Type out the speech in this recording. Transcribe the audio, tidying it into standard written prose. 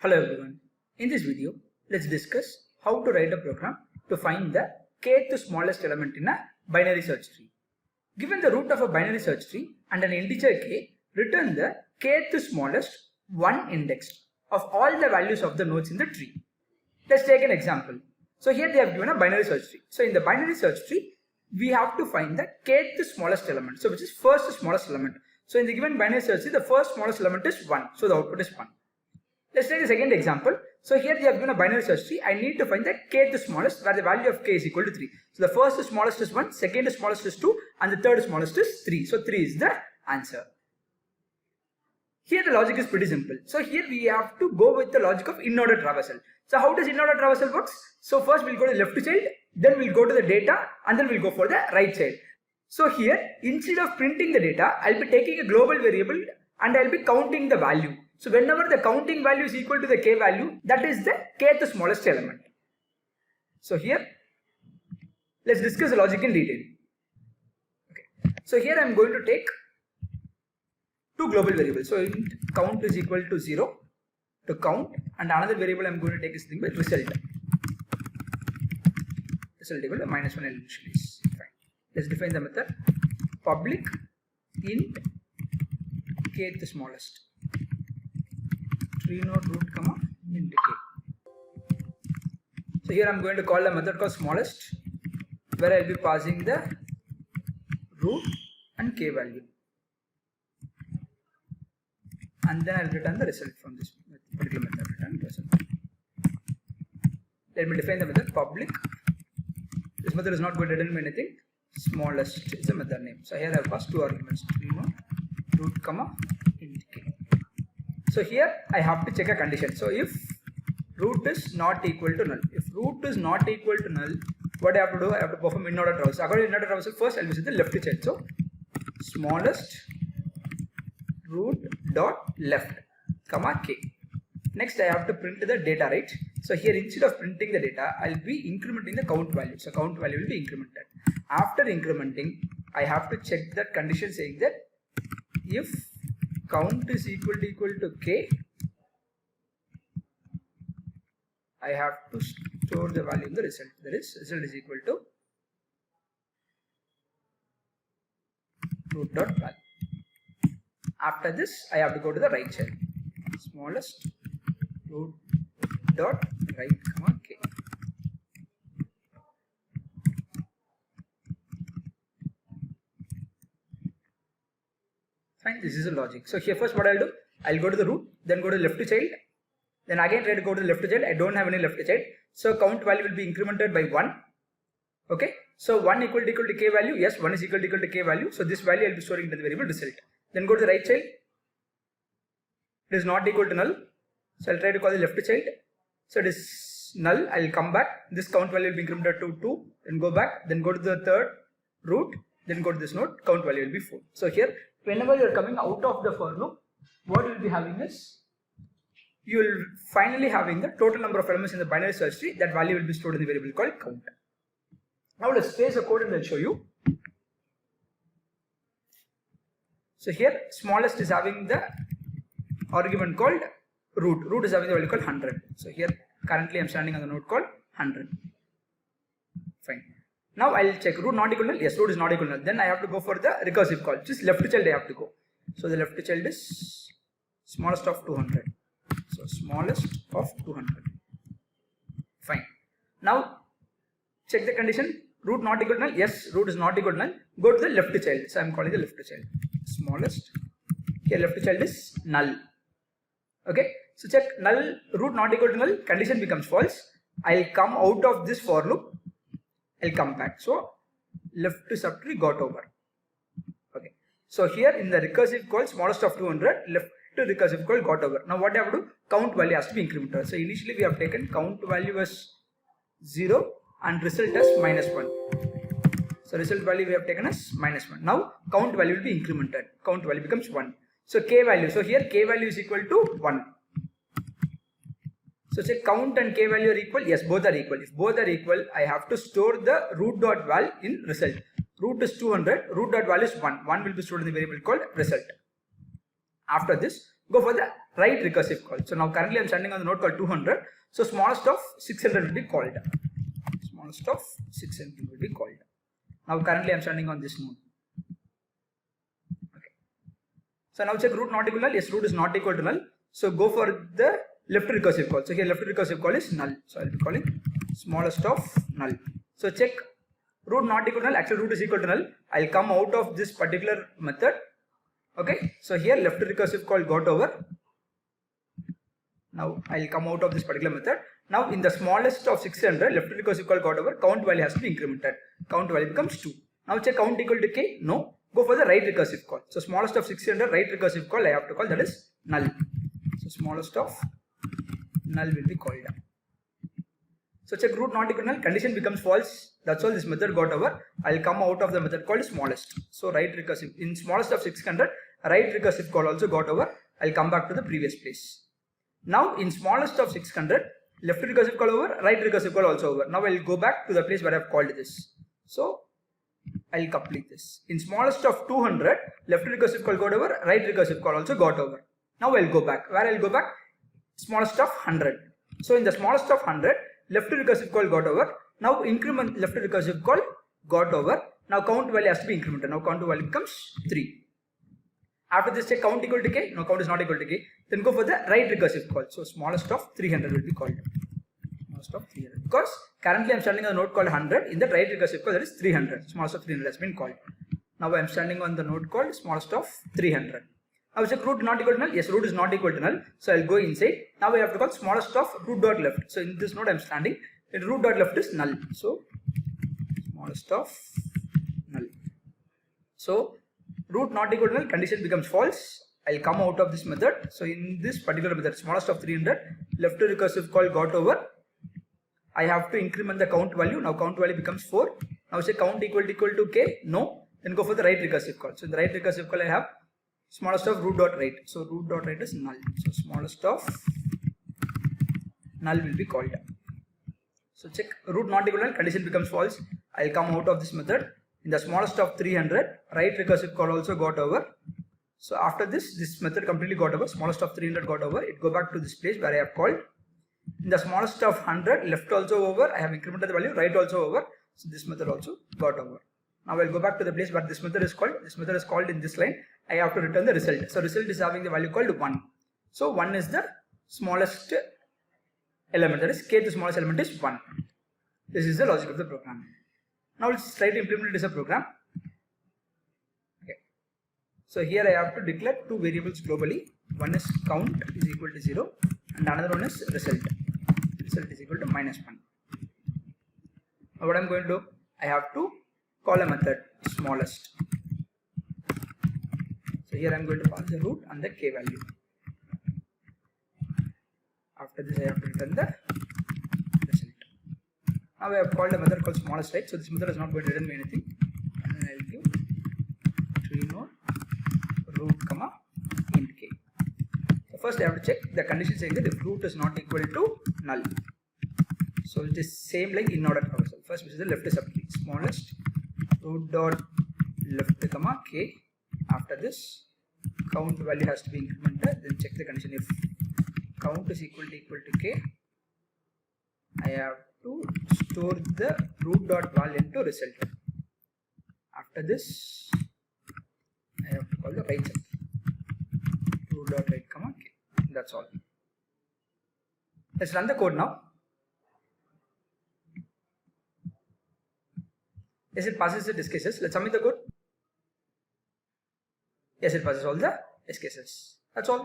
Hello everyone. In this video, let's discuss how to write a program to find the kth smallest element in a binary search tree. Given the root of a binary search tree and an integer k, return the kth smallest one index of all the values of the nodes in the tree. Let's take an example. So here they have given a binary search tree. So in the binary search tree, we have to find the kth smallest element, so which is first smallest element. So in the given binary search tree, the first smallest element is 1, so the output is 1. Let's take the second example. So here they have given a binary search tree. I need to find the kth smallest, where the value of k is equal to 3. So the first smallest is 1, second smallest is 2, and the third smallest is 3. So 3 is the answer. Here the logic is pretty simple. So here we have to go with the logic of in-order traversal. So how does in-order traversal works? So first we'll go to the left child, then we'll go to the data, and then we'll go for the right child. So here, instead of printing the data, I'll be taking a global variable and I'll be counting the value. So whenever the counting value is equal to the k value, that is the kth smallest element. So here, let's discuss the logic in detail. Okay. So here I'm going to take two global variables. So int count is equal to 0 to count, and another variable I'm going to take is thing by result. Result equal to -1 initialize. Fine. Let's define the method. Public int kth smallest. Tree node root comma int k. So here I'm going to call a method called smallest, where I'll be passing the root and k value, and then I'll return the result from this particular method. Return result. Let me define the method. Public. This method is not going to return me anything. Smallest is the method name. So here I have passed two arguments: tree node root comma int k. So here I have to check a condition. So if root is not equal to null, if root is not equal to null, what I have to do? I have to perform in-order traversal. According to in-order traversal, first I'll visit the left child. So smallest root dot left comma k. Next I have to print the data, right? So here instead of printing the data, I'll be incrementing the count value. So count value will be incremented. After incrementing, I have to check that condition saying that if count is equal to k, I have to store the value in the result. That is, result is equal to root dot value. After this, I have to go to the right child. Smallest root dot right comma k. Fine, this is the logic. So here first what I'll do, I'll go to the root, then go to the left child, then again try to go to the left child. I don't have any left child, so count value will be incremented by 1. Okay, so 1 equal to k value. Yes, 1 is equal to k value. So this value I'll be storing into the variable result. Then go to the right child. It is not equal to null, so I'll try to call the left child. So it is null. I'll come back. This count value will be incremented to 2. Then go back. Then go to the third root. Then go to this node. Count value will be 4. So here, whenever you are coming out of the for loop, what you will be having is, you will finally having the total number of elements in the binary search tree. That value will be stored in the variable called count. Now let's paste the code and I'll show you. So here, smallest is having the argument called root. Root is having the value called 100. So here, currently I'm standing on the node called 100. Fine. Now I'll check root not equal to null. Yes, root is not equal to null. Then I have to go for the recursive call. Just left child I have to go. So the left child is smallest of 200. So smallest of 200. Fine. Now check the condition. Root not equal to null. Yes, root is not equal to null. Go to the left child. So I'm calling the left child. Smallest. Here left child is null. Okay. So check null, root not equal to null. Condition becomes false. I'll come out of this for loop. I'll come back. So left subtree got over. Okay. So here in the recursive call, smallest of 200, left recursive call got over. Now what I have to do? Count value has to be incremented. So initially we have taken count value as 0 and result as -1. So result value we have taken as -1. Now count value will be incremented. Count value becomes 1. So k value. So here k value is equal to 1. So say count and k value are equal. Yes, both are equal. If both are equal, I have to store the root dot val in result. Root is 200. Root dot val is 1. 1 will be stored in the variable called result. After this, go for the write recursive call. So now currently I'm standing on the node called 200. So smallest of 600 will be called. Smallest of 600 will be called. Now currently I'm standing on this node. Okay. So now check root not equal to null. Yes, root is not equal to null. So go for the left recursive call. So here left recursive call is null. So I'll be calling smallest of null. So check root not equal to null. Actually root is equal to null. I'll come out of this particular method. Okay. So here left recursive call got over. Now I'll come out of this particular method. Now in the smallest of 600, left recursive call got over. Count value has to be incremented. Count value becomes 2. Now check count equal to k. No. Go for the right recursive call. So smallest of 600, right recursive call I have to call, that is null. So smallest of null will be called. So check root not equal to null. Condition becomes false. That's all. This method got over. I'll come out of the method called smallest. So right recursive in smallest of 600, right recursive call also got over. I'll come back to the previous place. Now in smallest of 600, left recursive call over, right recursive call also over. Now I'll go back to the place where I've called this. So I'll complete this. In smallest of 200, left recursive call got over, right recursive call also got over. Now I'll go back. Where I'll go back? Smallest of 100. So in the smallest of 100, left recursive call got over. Now increment left recursive call got over. Now count value has to be incremented. Now count value becomes 3. After this check count equal to k. No, count is not equal to k. Then go for the right recursive call. So smallest of 300 will be called. Smallest of 300. Because currently I am standing on the node called 100. In the right recursive call that is 300. Smallest of 300 has been called. Now I am standing on the node called smallest of 300. Now check root not equal to null. Yes, root is not equal to null. So I'll go inside. Now I have to call smallest of root dot left. So in this node I am standing. In root dot left is null. So smallest of null. So root not equal to null, condition becomes false. I'll come out of this method. So in this particular method, smallest of 300, left recursive call got over. I have to increment the count value. Now count value becomes 4. Now say count equal to k. No. Then go for the right recursive call. So in the right recursive call I have smallest of root dot right. So root dot right is null. So smallest of null will be called. So check root not equal to null, condition becomes false. I'll come out of this method. In the smallest of 300, right recursive call also got over. So after this method completely got over. Smallest of 300 got over. It go back to this place where I have called. In the smallest of 100, left also over. I have incremented the value, right also over. So this method also got over. Now I'll go back to the place where this method is called. This method is called in this line. I have to return the result. So result is having the value called 1. So 1 is the smallest element. That is kth smallest element is 1. This is the logic of the program. Now let's try to implement it as a program. Okay. So here I have to declare two variables globally. One is count is equal to 0 and another one is result. Result is equal to -1. Now what I'm going to do? I have to call a method smallest. So here I'm going to pass the root and the k value. After this I have to return the result. Now I have called a method called smallest, right? So this method is not going to return me anything. And then I'll give tree node root comma int k. So first I have to check the condition saying that if root is not equal to null. So it is same like in order carousel. First which is the left subtree. Smallest root dot left comma k. After this count value has to be incremented. Then check the condition if count is equal to k. I have to store the root dot val into result. After this I have to call the right subtree. Root dot right comma k. That's all. Let's run the code now. Yes, it passes the test cases. Let's submit the code. Yes, it passes all the test cases. That's all.